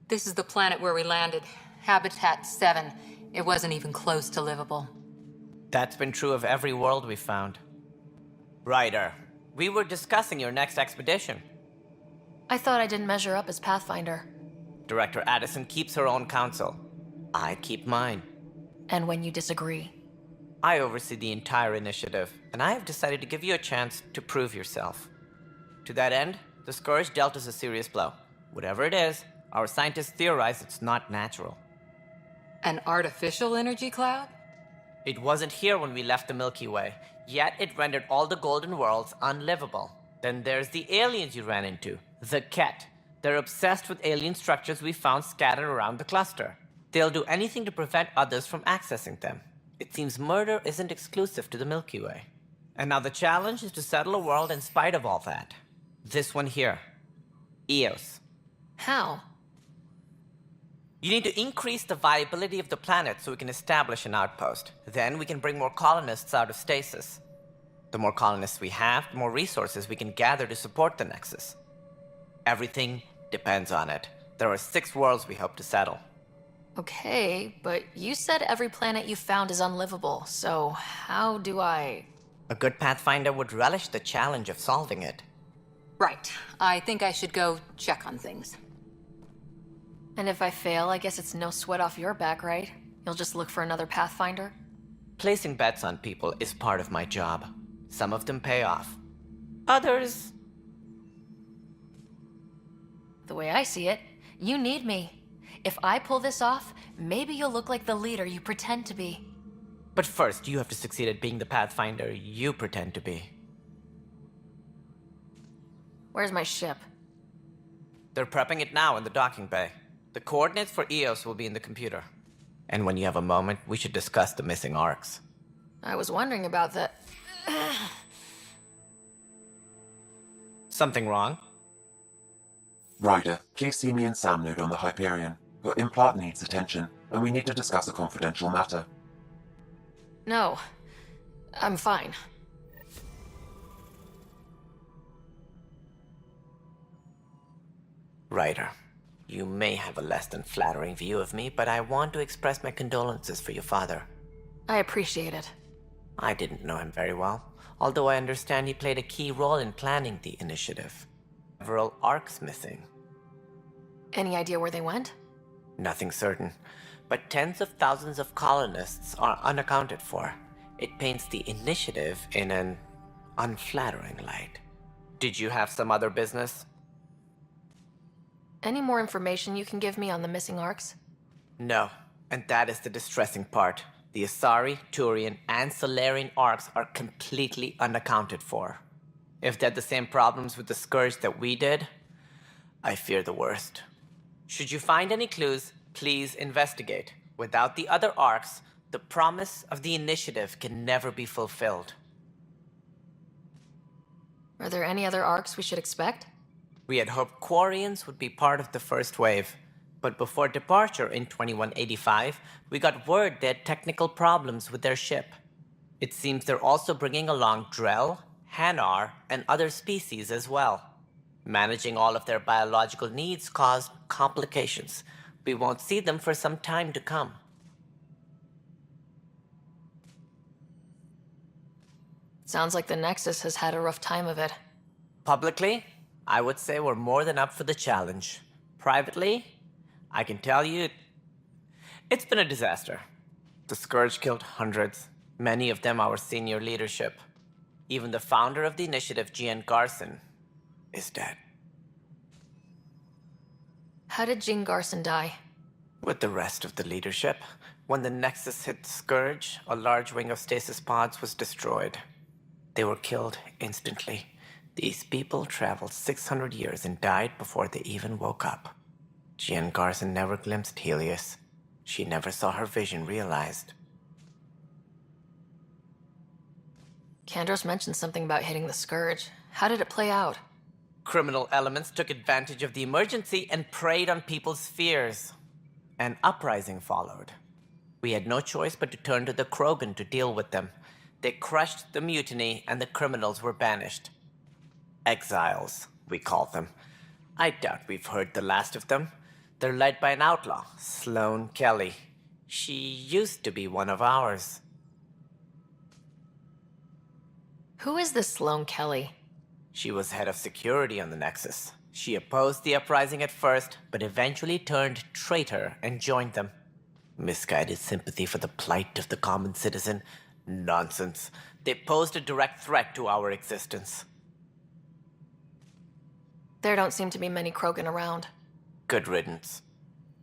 This is the planet where we landed. Habitat 7. It wasn't even close to livable. That's been true of every world we've found. Ryder, we were discussing your next expedition. I thought I didn't measure up as Pathfinder. Director Addison keeps her own counsel. I keep mine. And when you disagree? I oversee the entire initiative, and I have decided to give you a chance to prove yourself. To that end, the Scourge dealt us a serious blow. Whatever it is, our scientists theorize it's not natural. An artificial energy cloud? It wasn't here when we left the Milky Way, yet it rendered all the golden worlds unlivable. Then there's the aliens you ran into, the Ket. They're obsessed with alien structures we found scattered around the cluster. They'll do anything to prevent others from accessing them. It seems murder isn't exclusive to the Milky Way. And now the challenge is to settle a world in spite of all that. This one here. Eos. How? You need to increase the viability of the planet so we can establish an outpost. Then we can bring more colonists out of stasis. The more colonists we have, the more resources we can gather to support the Nexus. Everything depends on it. There are 6 worlds we hope to settle. Okay, but you said every planet you found is unlivable, so how do I... A good Pathfinder would relish the challenge of solving it. Right. I think I should go check on things. And if I fail, I guess it's no sweat off your back, right? You'll just look for another Pathfinder? Placing bets on people is part of my job. Some of them pay off. Others... The way I see it, you need me. If I pull this off, maybe you'll look like the leader you pretend to be. But first, you have to succeed at being the Pathfinder you pretend to be. Where's my ship? They're prepping it now in the docking bay. The coordinates for Eos will be in the computer. And when you have a moment, we should discuss the missing arcs. I was wondering about that. Something wrong? Ryder, please see me and Sam node on the Hyperion. Your implant needs attention, and we need to discuss a confidential matter. No, I'm fine. Ryder, you may have a less than flattering view of me, but I want to express my condolences for your father. I appreciate it. I didn't know him very well, although I understand he played a key role in planning the initiative. Several arcs missing. Any idea where they went? Nothing certain, but tens of thousands of colonists are unaccounted for. It paints the initiative in an unflattering light. Did you have some other business? Any more information you can give me on the missing arcs? No, and that is the distressing part. The Asari, Turian, and Solarian arcs are completely unaccounted for. If they had the same problems with the Scourge that we did, I fear the worst. Should you find any clues, please investigate. Without the other arcs, the promise of the initiative can never be fulfilled. Are there any other arcs we should expect? We had hoped Quarians would be part of the first wave, but before departure in 2185, we got word they had technical problems with their ship. It seems they're also bringing along Drell, Hanar, and other species as well. Managing all of their biological needs caused complications. We won't see them for some time to come. Sounds like the Nexus has had a rough time of it. Publicly, I would say we're more than up for the challenge. Privately, I can tell you, it's been a disaster. The Scourge killed hundreds, many of them our senior leadership. Even the founder of the initiative, Jean Garson, is dead. How did Jean Garson die? With the rest of the leadership, when the Nexus hit the Scourge, a large wing of stasis pods was destroyed. They were killed instantly. These people traveled 600 years and died before they even woke up. Jean Garson never glimpsed Helios. She never saw her vision realized. Kandros mentioned something about hitting the Scourge. How did it play out? Criminal elements took advantage of the emergency and preyed on people's fears. An uprising followed. We had no choice but to turn to the Krogan to deal with them. They crushed the mutiny and the criminals were banished. Exiles, we call them. I doubt we've heard the last of them. They're led by an outlaw, Sloane Kelly. She used to be one of ours. Who is this Sloane Kelly? She was head of security on the Nexus. She opposed the uprising at first, but eventually turned traitor and joined them. Misguided sympathy for the plight of the common citizen? Nonsense. They posed a direct threat to our existence. There don't seem to be many Krogan around. Good riddance.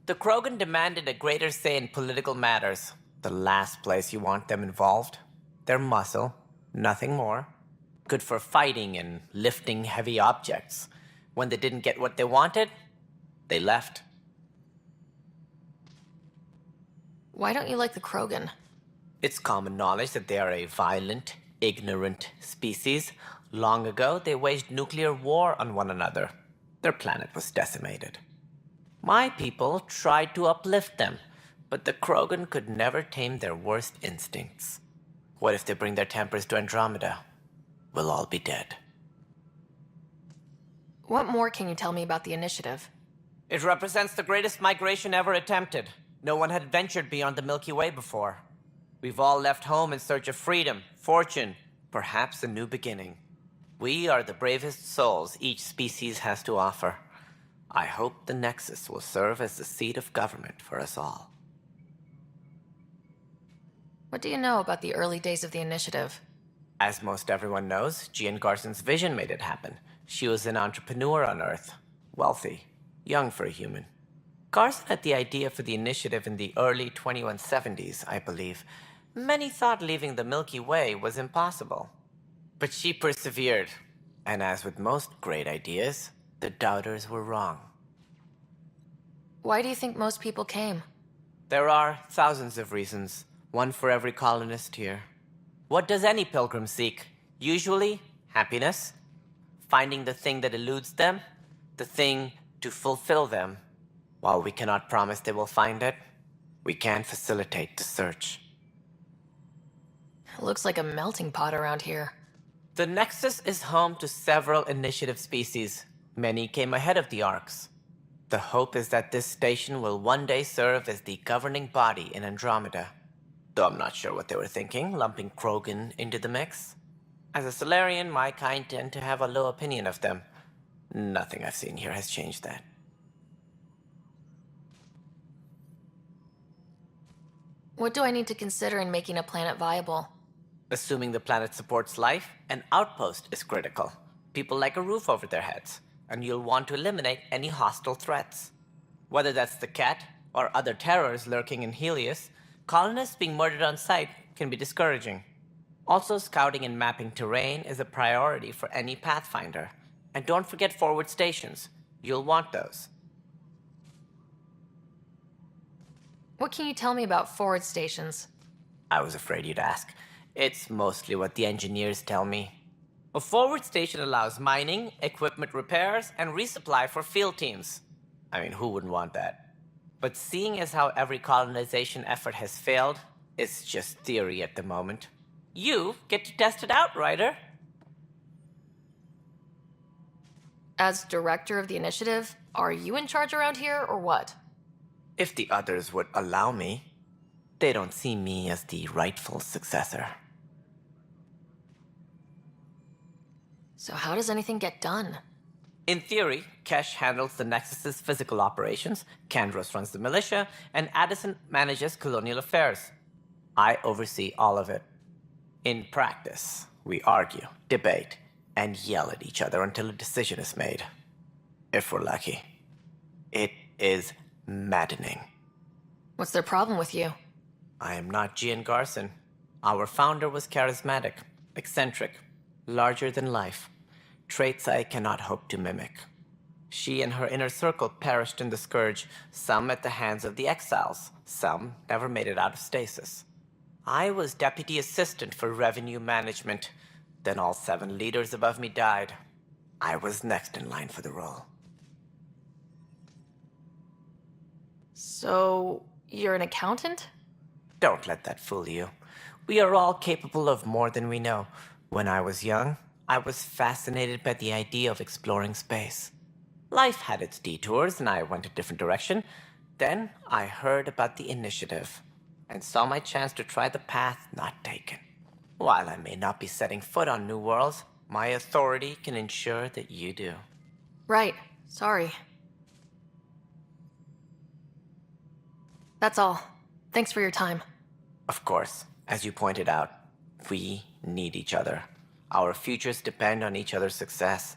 The Krogan demanded a greater say in political matters. The last place you want them involved. Their muscle, nothing more. Good for fighting and lifting heavy objects. When they didn't get what they wanted, they left. Why don't you like the Krogan? It's common knowledge that they are a violent, ignorant species. Long ago, they waged nuclear war on one another. Their planet was decimated. My people tried to uplift them, but the Krogan could never tame their worst instincts. What if they bring their tempers to Andromeda? We'll all be dead. What more can you tell me about the initiative? It represents the greatest migration ever attempted. No one had ventured beyond the Milky Way before. We've all left home in search of freedom, fortune, perhaps a new beginning. We are the bravest souls each species has to offer. I hope the Nexus will serve as the seat of government for us all. What do you know about the early days of the initiative? As most everyone knows, Jean Garson's vision made it happen. She was an entrepreneur on Earth. Wealthy. Young for a human. Garson had the idea for the initiative in the early 2170s, I believe. Many thought leaving the Milky Way was impossible. But she persevered. And as with most great ideas, the doubters were wrong. Why do you think most people came? There are thousands of reasons, one for every colonist here. What does any pilgrim seek? Usually, happiness. Finding the thing that eludes them, the thing to fulfill them. While we cannot promise they will find it, we can facilitate the search. It looks like a melting pot around here. The Nexus is home to several initiative species. Many came ahead of the Arks. The hope is that this station will one day serve as the governing body in Andromeda. Though I'm not sure what they were thinking, lumping Krogan into the mix. As a Solarian, my kind tend to have a low opinion of them. Nothing I've seen here has changed that. What do I need to consider in making a planet viable? Assuming the planet supports life, an outpost is critical. People like a roof over their heads, and you'll want to eliminate any hostile threats. Whether that's the cat or other terrors lurking in Helios, colonists being murdered on sight can be discouraging. Also, scouting and mapping terrain is a priority for any Pathfinder. And don't forget forward stations. You'll want those. What can you tell me about forward stations? I was afraid you'd ask. It's mostly what the engineers tell me. A forward station allows mining, equipment repairs, and resupply for field teams. I mean, who wouldn't want that? But seeing as how every colonization effort has failed, it's just theory at the moment. You get to test it out, Ryder. As director of the initiative, are you in charge around here or what? If the others would allow me. They don't see me as the rightful successor. So how does anything get done? In theory, Kesh handles the Nexus's physical operations, Kandros runs the militia, and Addison manages colonial affairs. I oversee all of it. In practice, we argue, debate, and yell at each other until a decision is made. If we're lucky. It is maddening. What's their problem with you? I am not Gian Garson. Our founder was charismatic, eccentric, larger than life. Traits I cannot hope to mimic. She and her inner circle perished in the Scourge, some at the hands of the Exiles, some never made it out of stasis. I was deputy assistant for revenue management. Then all 7 leaders above me died. I was next in line for the role. So, you're an accountant? Don't let that fool you. We are all capable of more than we know. When I was young, I was fascinated by the idea of exploring space. Life had its detours, and I went a different direction. Then I heard about the initiative and saw my chance to try the path not taken. While I may not be setting foot on New Worlds, my authority can ensure that you do. Right. Sorry. That's all. Thanks for your time. Of course, as you pointed out, we need each other. Our futures depend on each other's success.